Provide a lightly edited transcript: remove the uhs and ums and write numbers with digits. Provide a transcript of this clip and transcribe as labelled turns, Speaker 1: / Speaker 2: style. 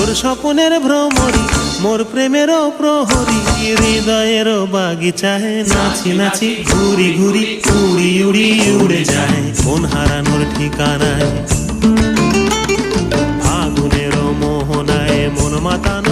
Speaker 1: তোর স্বপনের ভ্রমরি মোর প্রেমেরও প্রহরী হৃদয়েরও বাগিচায় নাচি নাচি ঘুরি ঘুরি উড়ি উড়ি উড়ে যায় মন হারানোর ঠিকানায় ফাগুনেরও মোহনায় মন মাতানো